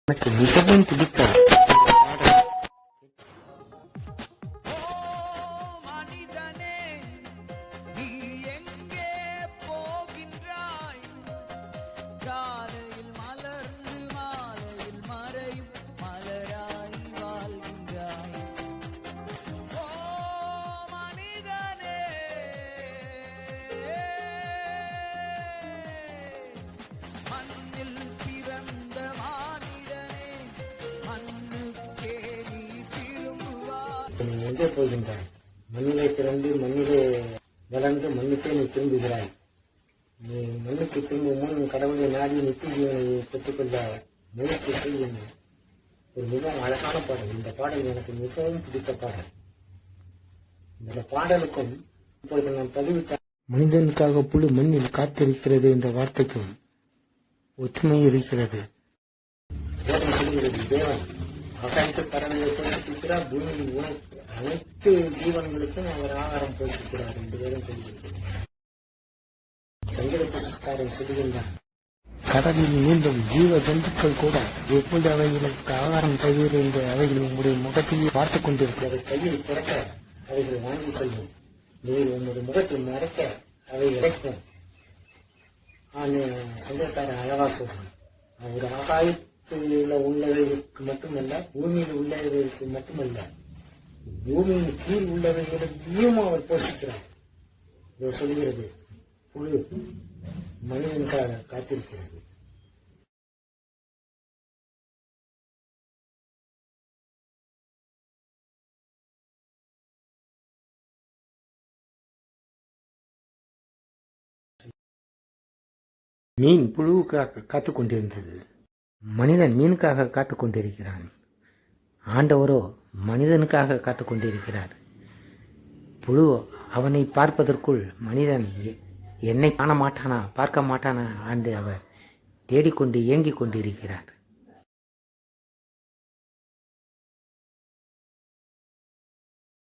எனக்கு மிகவும் பிடித்த எங்கே போகின்றாய்? மண்ணிலே பிறந்து மண்ணிலே வளர்ந்து மண்ணுக்கே நீ திரும்புகிறாய். நீ மண்ணுக்கு திரும்பும் முன் கடவுளை நாடி நித்திய ஜீவனை பெற்றுக்கொள்ள முயற்சி செய்யும். ஒரு மிகவும் அழகான பாடல். இந்த பாடல் எனக்கு மிகவும் பிடித்த பாடல். இந்த பாடலுக்கும் இப்பொழுது நான் பதிவிட்ட மனிதனுக்காக புழு மண்ணில் காத்திருக்கிறது என்ற வார்த்தைக்கும் ஒற்றுமை இருக்கிறது. தேவன் ஆகாயத்து பறவையை போட்டிருக்கிறார், பூமியின் உணவு அனைத்து ஜீவன்களுக்கும் அவர் ஆகாரம் போட்டிருக்கிறார் என்று வேதம் சொல்லியிருக்கிறார். சங்கீதக்காரன் சொல்லுகின்றார், கடலில் நீந்தும் ஜீவ ஜந்துக்கள் கூட எப்போது அவைகளுக்கு ஆகாரம் தவிர என்று அவைகள் உங்களுடைய முகத்தையே பார்த்துக் கொண்டிருக்கிறது. கையில் திறக்க அவைகள் வாங்கிக் கொள்ளும், நீர் உங்களுடைய முகத்தை மறைக்க அவை இறைக்கும். சங்கீதக்காரன் அழகா சொல்றான், அவர் ஆகாயத்தில் உள்ளவைகளுக்கு மட்டுமல்ல, பூமியில் உள்ளவைகளுக்கு மட்டுமல்ல, பூமியின் கீழ் உள்ளவைகளையும் அவர் போஷிக்கிறார். இதை சொல்கிறது புழு மனிதனுக்காக காத்திருக்கிறது. மீன் புழுவுக்காக காத்துக் கொண்டிருந்தது, மனிதன் மீனுக்காக காத்துக் கொண்டிருக்கிறான். ஆண்டவரோ மனிதனுக்காக காத்து கொண்டிருக்கிறார். புழு அவனை பார்ப்பதற்குள் மனிதன் என்னை காண மாட்டானா, பார்க்க மாட்டானா என்று அவர் தேடிக்கொண்டு ஏங்கிக் கொண்டிருக்கிறார்.